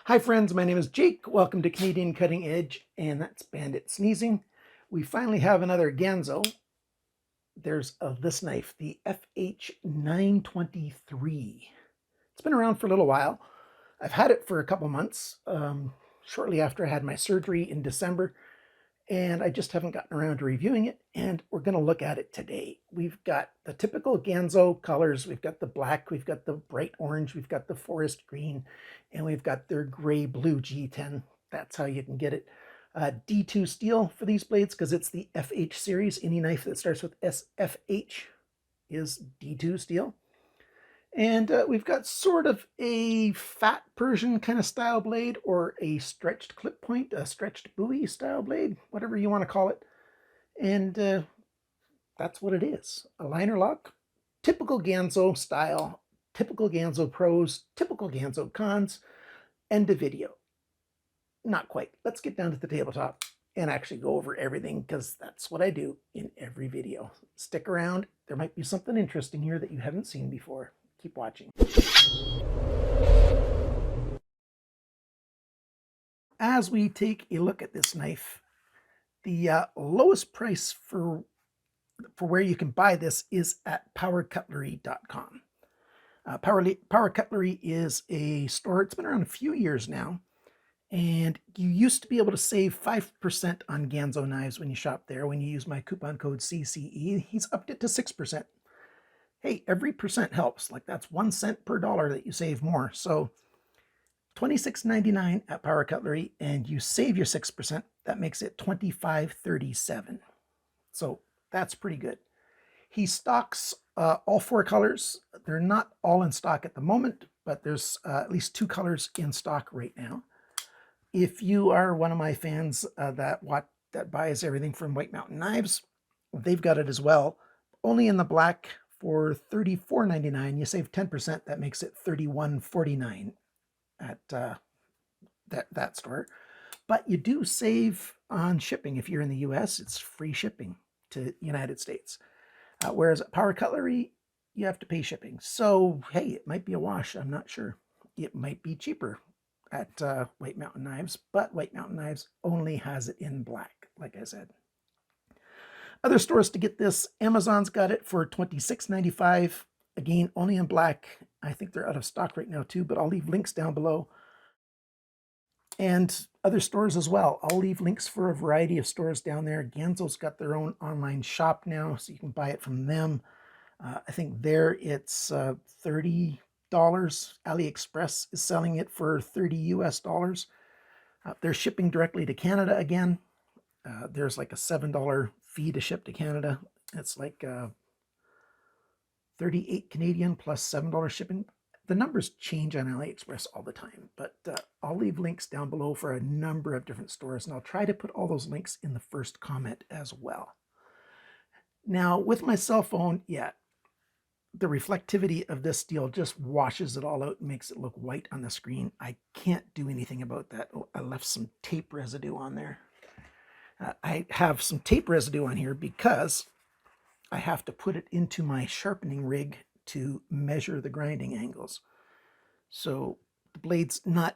Hi friends, my name is Jake. Welcome to Canadian Cutting Edge, and that's Bandit Sneezing. We finally have another Ganzo. There's this knife, the FH923. It's been around for a little while. I've had it for a couple months, shortly after I had my surgery in December, and I just haven't gotten around to reviewing it, and we're going to look at it today. We've got the typical Ganzo colors. We've got the black, we've got the bright orange, we've got the forest green, and we've got their gray blue G10. That's how you can get it. D2 steel for these blades because it's the FH series. Any knife that starts with SFH is D2 steel. And we've got sort of a fat Persian kind of style blade, or a stretched clip point, a stretched buoy style blade, whatever you want to call it. And that's what it is. A liner lock, typical Ganzo style, typical Ganzo pros, typical Ganzo cons. End of video. Not quite. Let's get down to the tabletop and actually go over everything, because that's what I do in every video. Stick around. There might be something interesting here that you haven't seen before. Keep watching. As we take a look at this knife, the lowest price for where you can buy this is at powercutlery.com. Power Cutlery is a store. It's been around a few years now, and you used to be able to save 5% on Ganzo knives when you shop there. When you use my coupon code CCE, he's upped it to 6%. Hey, every percent helps. Like, that's 1 cent per dollar that you save more. So $26.99 at Power Cutlery, and you save your 6%. That makes it $25.37. So that's pretty good. He stocks all 4 colors. They're not all in stock at the moment, but there's at least 2 colors in stock right now. If you are one of my fans that buys everything from White Mountain Knives, they've got it as well. Only in the black for $34.99. You save 10%. That makes it $31.49 at that store. But you do save on shipping. If you're in the US, it's free shipping to United States. Whereas at Power Cutlery, you have to pay shipping. So, hey, it might be a wash. I'm not sure. It might be cheaper at White Mountain Knives, but White Mountain Knives only has it in black, like I said. Other stores to get this, Amazon's got it for $26.95. Again, only in black. I think they're out of stock right now too, but I'll leave links down below. And other stores as well. I'll leave links for a variety of stores down there. Ganzo's got their own online shop now, so you can buy it from them. I think there it's $30. AliExpress is selling it for $30 US. They're shipping directly to Canada again. There's like a $7 fee to ship to Canada. It's like 38 Canadian plus $7 shipping. The numbers change on AliExpress all the time, but I'll leave links down below for a number of different stores, and I'll try to put all those links in the first comment as well. Now, with my cell phone, yeah, the reflectivity of this steel just washes it all out and makes it look white on the screen. I can't do anything about that. Oh, I left some tape residue on there. I have some tape residue on here because I have to put it into my sharpening rig to measure the grinding angles. So the blade's not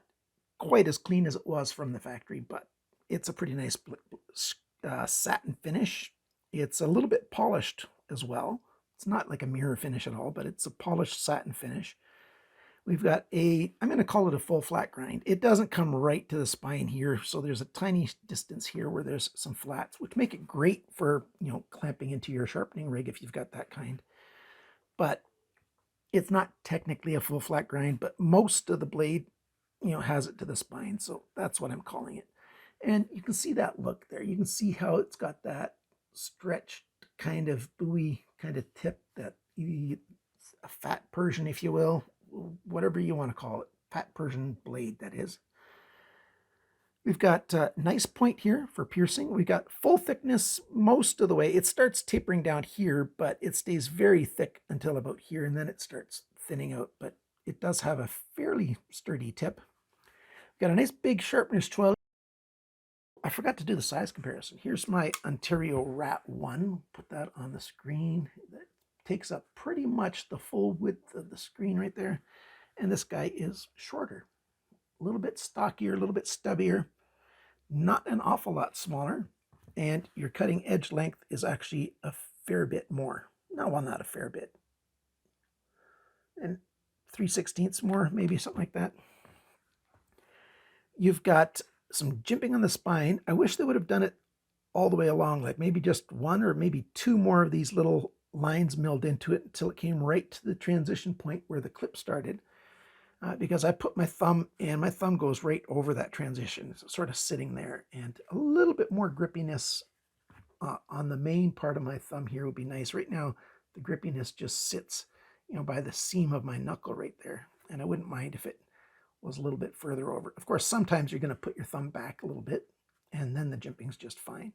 quite as clean as it was from the factory, but it's a pretty nice satin finish. It's a little bit polished as well. It's not like a mirror finish at all, but it's a polished satin finish. We've got I'm going to call it a full flat grind. It doesn't come right to the spine here, so there's a tiny distance here where there's some flats, which make it great for, clamping into your sharpening rig if you've got that kind. But it's not technically a full flat grind, but most of the blade, has it to the spine, so that's what I'm calling it. And you can see that look there. You can see how it's got that stretched kind of buoy kind of tip, that a fat Persian, if you will, whatever you want to call it, fat Persian blade, that is. We've got a nice point here for piercing. We got full thickness most of the way. It starts tapering down here, but it stays very thick until about here, and then it starts thinning out, but it does have a fairly sturdy tip. We've got a nice big sharpness choil. I forgot to do the size comparison. Here's my Ontario Rat 1. Put that on the screen. That takes up pretty much the full width of the screen right there. And this guy is shorter. a little bit stockier, a little bit stubbier, not an awful lot smaller, and your cutting edge length is actually a fair bit more. No, well, not a fair bit. And 3/16 more, maybe something like that. You've got some jimping on the spine. I wish they would have done it all the way along, like maybe just one or maybe two more of these little lines milled into it until it came right to the transition point where the clip started. Because I put my thumb and my thumb goes right over that transition. It's sort of sitting there, and a little bit more grippiness on the main part of my thumb here would be nice. Right now, the grippiness just sits, by the seam of my knuckle right there. And I wouldn't mind if it was a little bit further over. Of course, sometimes you're going to put your thumb back a little bit, and then the jimping's just fine.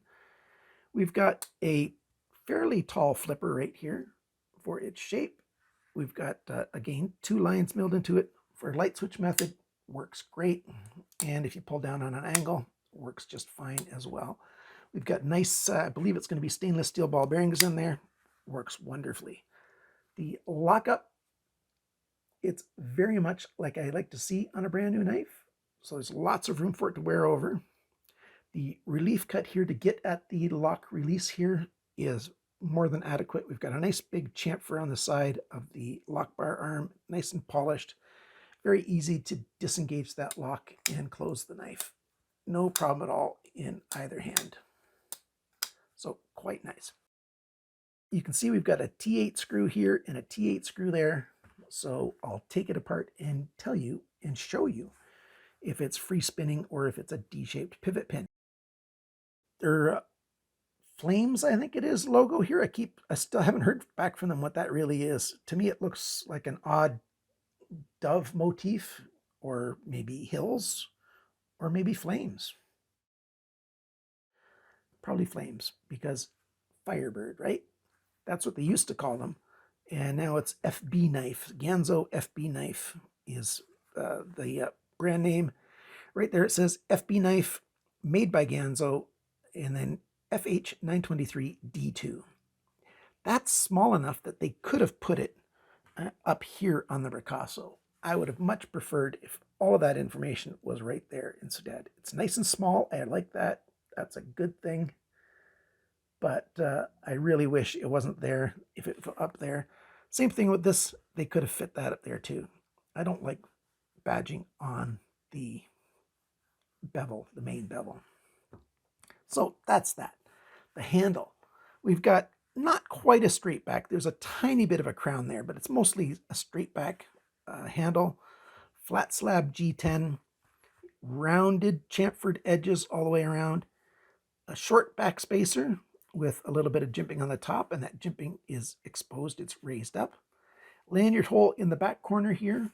We've got a fairly tall flipper right here for its shape. We've got, again, 2 lines milled into it. For light switch method, works great. And if you pull down on an angle, works just fine as well. We've got nice, I believe it's going to be stainless steel ball bearings in there. Works wonderfully. The lockup, it's very much like I like to see on a brand new knife. So there's lots of room for it to wear over. The relief cut here to get at the lock release here is more than adequate. We've got a nice big chamfer on the side of the lock bar arm, nice and polished. Very easy to disengage that lock and close the knife. No problem at all in either hand. So quite nice. You can see we've got a T8 screw here and a T8 screw there. So I'll take it apart and tell you and show you if it's free spinning or if it's a D-shaped pivot pin. Their Flames, I think it is, logo here. I still haven't heard back from them what that really is. To me, it looks like an odd dove motif, or maybe hills, or maybe flames. Probably flames, because Firebird, right? That's what they used to call them. And now it's FB knife. Ganzo FB knife is the brand name. Right there it says FB knife, made by Ganzo, and then FH923 D2. That's small enough that they could have put it up here on the ricasso. I would have much preferred if all of that information was right there instead. It's nice and small. I like that. That's a good thing. But I really wish it wasn't there if it was up there. Same thing with this. They could have fit that up there too. I don't like badging on the bevel, the main bevel. So that's that. The handle. We've got not quite a straight back. There's a tiny bit of a crown there, but it's mostly a straight back handle. Flat slab G10, rounded chamfered edges all the way around. A short back spacer with a little bit of jimping on the top, and that jimping is exposed. It's raised up. Lanyard hole in the back corner here.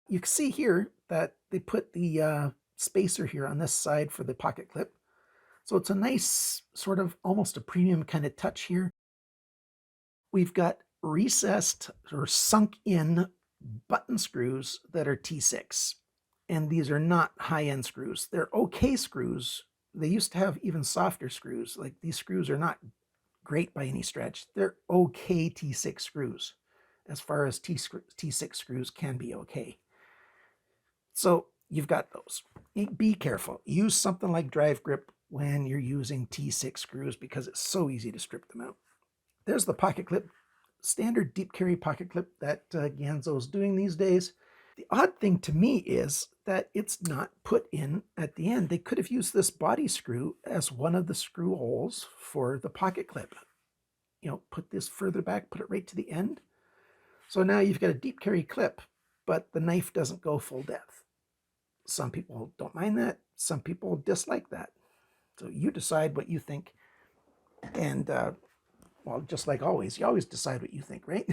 You can see here that they put the spacer here on this side for the pocket clip. So it's a nice sort of almost a premium kind of touch here. We've got recessed or sunk in button screws that are T6. And these are not high-end screws. They're okay screws. They used to have even softer screws. Like, these screws are not great by any stretch. They're okay T6 screws, as far as T6 screws can be okay. So you've got those. Be careful. Use something like Drive Grip when you're using T6 screws, because it's so easy to strip them out. There's the pocket clip, standard deep carry pocket clip that Ganzo is doing these days. The odd thing to me is that it's not put in at the end. They could have used this body screw as one of the screw holes for the pocket clip. Put this further back, put it right to the end. So now you've got a deep carry clip, but the knife doesn't go full depth. Some people don't mind that. Some people dislike that. So you decide what you think. And, well, just like always, you always decide what you think, right?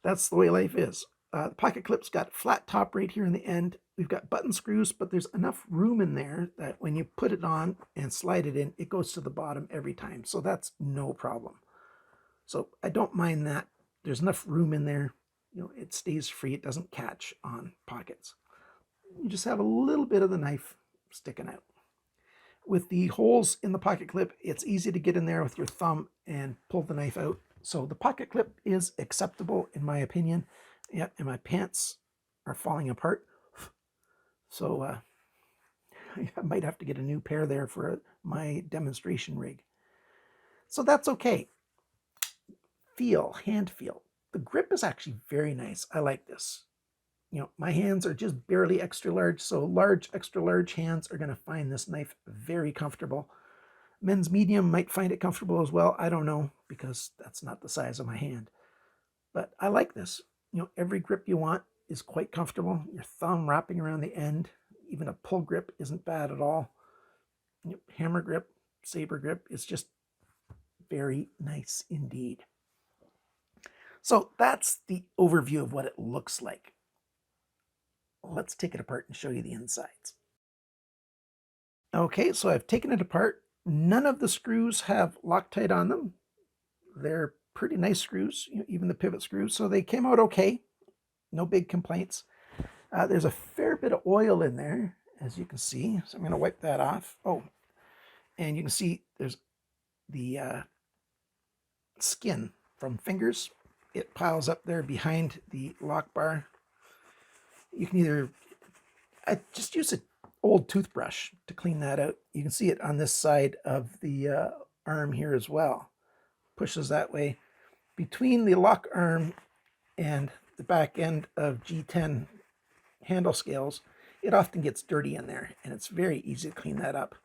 That's the way life is. The pocket clip's got flat top right here in the end. We've got button screws, but there's enough room in there that when you put it on and slide it in, it goes to the bottom every time. So that's no problem. So I don't mind that. There's enough room in there. It stays free. It doesn't catch on pockets. You just have a little bit of the knife sticking out. With the holes in the pocket clip, it's easy to get in there with your thumb and pull the knife out. So the pocket clip is acceptable in my opinion. Yeah, and my pants are falling apart. So I might have to get a new pair there for my demonstration rig. So that's okay. Hand feel. The grip is actually very nice. I like this. You know, my hands are just barely extra large, so large, extra large hands are going to find this knife very comfortable. Men's medium might find it comfortable as well. I don't know, because that's not the size of my hand. But I like this. You know, every grip you want is quite comfortable. Your thumb wrapping around the end, even a pull grip isn't bad at all. You know, hammer grip, saber grip, it's just very nice indeed. So that's the overview of what it looks like. Let's take it apart and show you the insides. Okay, so I've taken it apart. None of the screws have Loctite on them. They're pretty nice screws, you know, even the pivot screws. So they came out okay. No big complaints. There's a fair bit of oil in there, as you can see. So I'm going to wipe that off. Oh, and you can see there's the skin from fingers. It piles up there behind the lock bar. You can either, I just use an old toothbrush to clean that out. You can see it on this side of the arm here as well. Pushes that way. Between the lock arm and the back end of G10 handle scales, it often gets dirty in there, and it's very easy to clean that up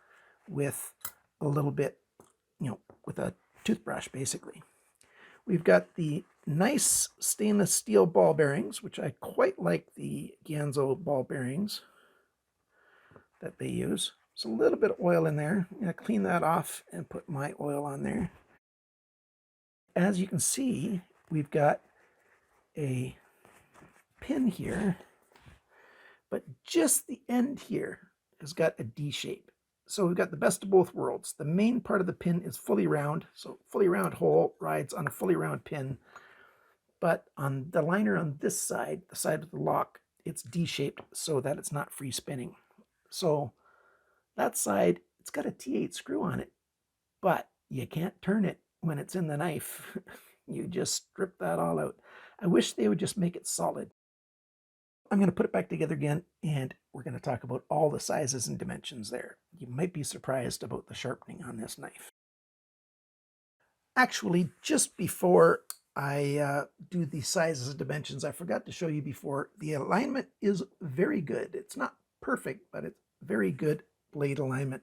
with a little bit, you know, with a toothbrush basically. We've got the nice stainless steel ball bearings, which I quite like the Ganzo ball bearings that they use. There's a little bit of oil in there. I'm going to clean that off and put my oil on there. As you can see, we've got a pin here, but just the end here has got a D shape. So we've got the best of both worlds. The main part of the pin is fully round, so fully round hole rides on a fully round pin. But on the liner on this side, the side of the lock, it's D-shaped so that it's not free spinning. So that side, it's got a T8 screw on it, but you can't turn it when it's in the knife. You just strip that all out. I wish they would just make it solid. I'm going to put it back together again, and we're going to talk about all the sizes and dimensions there. You might be surprised about the sharpening on this knife. Actually, just before I do the sizes and dimensions, I forgot to show you before, the alignment is very good. It's not perfect, but it's very good blade alignment.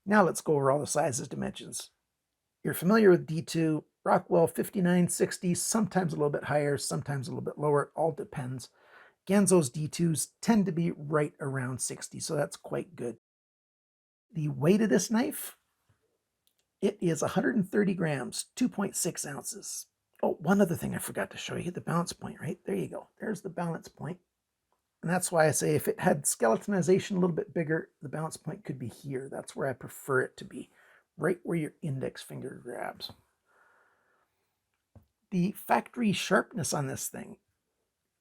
Now let's go over all the sizes, dimensions. You're familiar with D2, Rockwell 59, 60, sometimes a little bit higher, sometimes a little bit lower, it all depends. Ganzo's D2s tend to be right around 60, so that's quite good. The weight of this knife, it is 130 grams, 2.6 ounces. Oh, one other thing I forgot to show you, the balance point, right? There you go. There's the balance point. And that's why I say if it had skeletonization a little bit bigger, the balance point could be here. That's where I prefer it to be, right where your index finger grabs. The factory sharpness on this thing,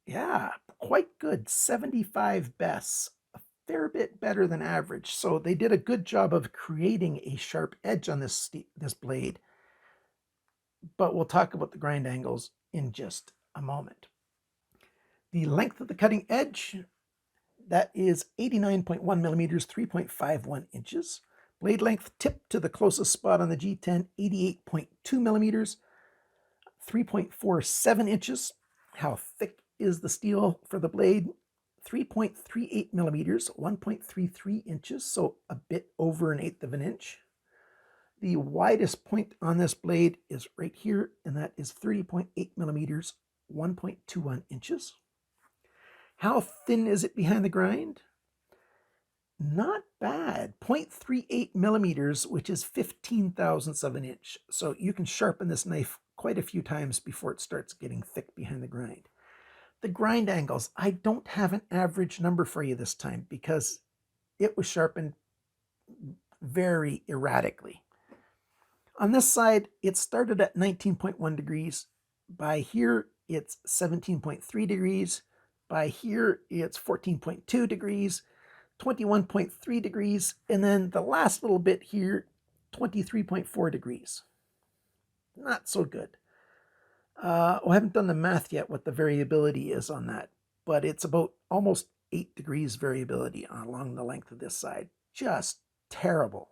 yeah, quite good. 75 bests, a fair bit better than average. So they did a good job of creating a sharp edge on this blade. But we'll talk about the grind angles in just a moment. The length of the cutting edge, that is 89.1 millimeters, 3.51 inches. Blade length tip to the closest spot on the G10, 88.2 millimeters, 3.47 inches. How thick is the steel for the blade? 3.38 millimeters, 1.33 inches, so a bit over 1/8 of an inch. The widest point on this blade is right here, and that is 30.8 millimeters, 1.21 inches. How thin is it behind the grind? Not bad, 0.38 millimeters, which is 15 thousandths of an inch. So you can sharpen this knife quite a few times before it starts getting thick behind the grind. The grind angles, I don't have an average number for you this time because it was sharpened very erratically. On this side, it started at 19.1 degrees. By here, it's 17.3 degrees. By here, it's 14.2 degrees, 21.3 degrees, and then the last little bit here, 23.4 degrees. Not so good. I haven't done the math yet what the variability is on that, but it's about almost 8 degrees variability along the length of this side. Just terrible.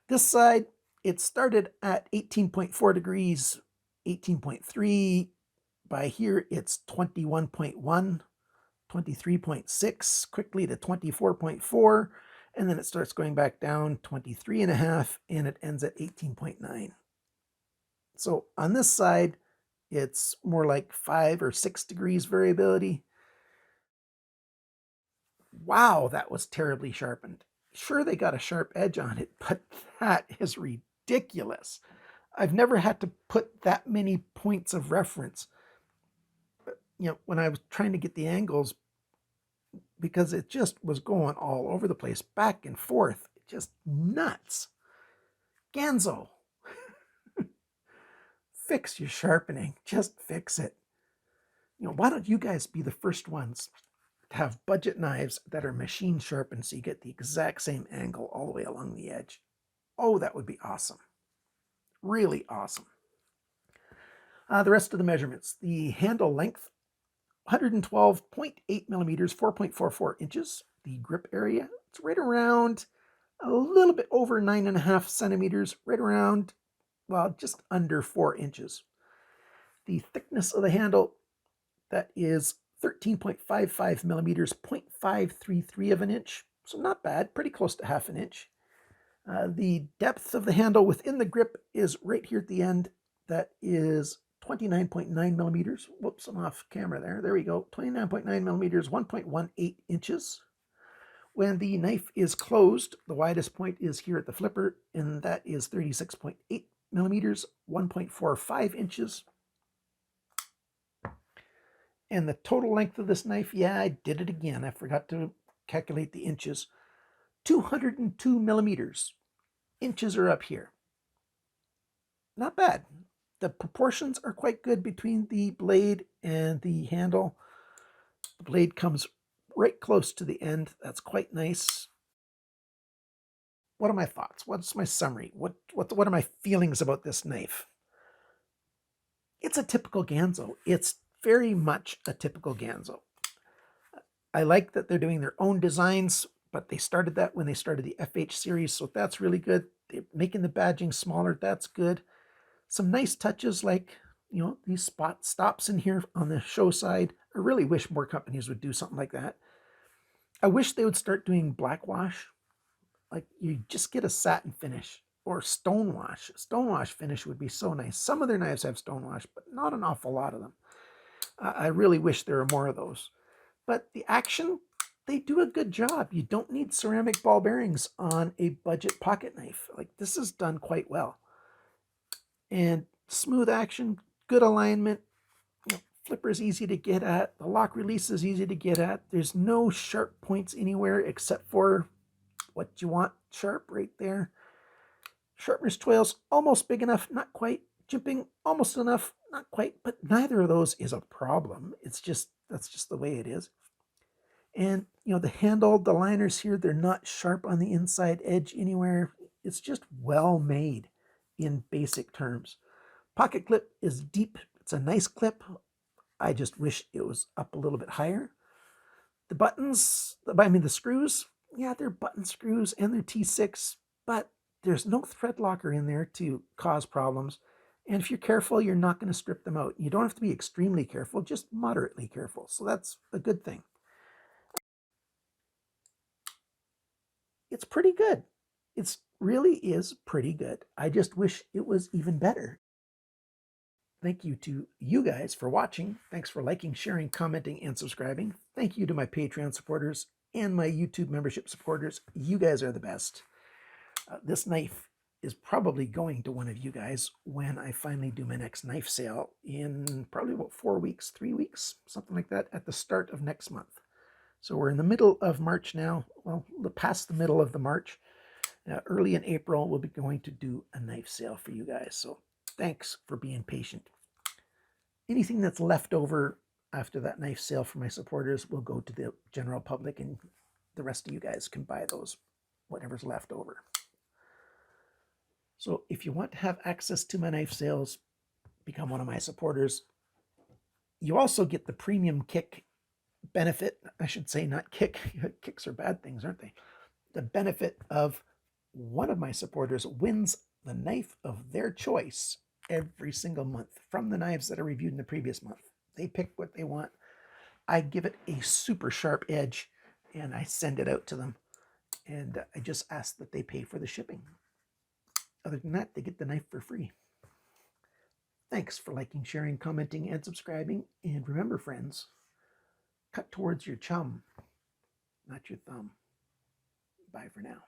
This side, it started at 18.4 degrees, 18.3. By here, it's 21.1, 23.6, quickly to 24.4, and then it starts going back down 23.5, and it ends at 18.9. So on this side, it's more like 5 or 6 degrees variability. Wow, that was terribly sharpened. Sure, they got a sharp edge on it, but that is ridiculous. I've never had to put that many points of reference, when I was trying to get the angles, because it just was going all over the place, back and forth, just nuts. Ganzo, fix your sharpening. Just fix it. Why don't you guys be the first ones to have budget knives that are machine sharpened so you get the exact same angle all the way along the edge? Oh, that would be awesome. Really awesome. The rest of the measurements. The handle length, 112.8 millimeters, 4.44 inches. The grip area, it's right around a little bit over 9.5 centimeters, right around, well, just under 4 inches. The thickness of the handle, that is 13.55 millimeters, 0.533 of an inch. So not bad, pretty close to half an inch. The depth of the handle within the grip is right here at the end. That is 29.9 millimeters. Whoops, I'm off camera there. There we go. 29.9 millimeters, 1.18 inches. When the knife is closed, the widest point is here at the flipper, and that is 36.8 millimeters, 1.45 inches. And the total length of this knife, yeah, I did it again. I forgot to calculate the inches. 202 millimeters. Inches are up here. Not bad. The proportions are quite good between the blade and the handle. The blade comes right close to the end. That's quite nice. What are my thoughts? What's my summary? What are my feelings about this knife? It's a typical Ganzo. It's very much a typical Ganzo. I like that they're doing their own designs, but they started that when they started the FH series, so that's really good. They're making the badging smaller. That's good. Some nice touches like, these spot stops in here on the show side. I really wish more companies would do something like that. I wish they would start doing black wash. Like, you just get a satin finish or stone wash. Stone wash finish would be so nice. Some of their knives have stone wash, but not an awful lot of them. I really wish there were more of those. But the action, they do a good job. You don't need ceramic ball bearings on a budget pocket knife. Like, this is done quite well. And smooth action, good alignment. Flipper is easy to get at. The lock release is easy to get at. There's no sharp points anywhere except for what you want sharp right there. Sharpener's twills, almost big enough, not quite. Jimping, almost enough, not quite. But neither of those is a problem. It's just, that's just the way it is. And, the handle, the liners here, they're not sharp on the inside edge anywhere. It's just well made in basic terms. Pocket clip is deep. It's a nice clip. I just wish it was up a little bit higher. The buttons, the screws, yeah, they're button screws and they're T6, but there's no thread locker in there to cause problems. And if you're careful, you're not going to strip them out. You don't have to be extremely careful, just moderately careful. So that's a good thing. It's pretty good. It really is pretty good. I just wish it was even better. Thank you to you guys for watching. Thanks for liking, sharing, commenting, and subscribing. Thank you to my Patreon supporters and my YouTube membership supporters. You guys are the best. This knife is probably going to one of you guys when I finally do my next knife sale in probably about 4 weeks, 3 weeks, something like that, at the start of next month. So we're in the middle of March now, well, past the middle of the March. Early in April, we'll be going to do a knife sale for you guys. So thanks for being patient. Anything that's left over after that knife sale for my supporters will go to the general public, and the rest of you guys can buy those, whatever's left over. So if you want to have access to my knife sales, become one of my supporters. You also get the premium kick benefit. I should say not kick. Kicks are bad things, aren't they? The benefit of one of my supporters wins the knife of their choice every single month from the knives that are reviewed in the previous month. They pick what they want. I give it a super sharp edge and I send it out to them. And I just ask that they pay for the shipping. Other than that, they get the knife for free. Thanks for liking, sharing, commenting, and subscribing. And remember, friends, cut towards your chum, not your thumb. Bye for now.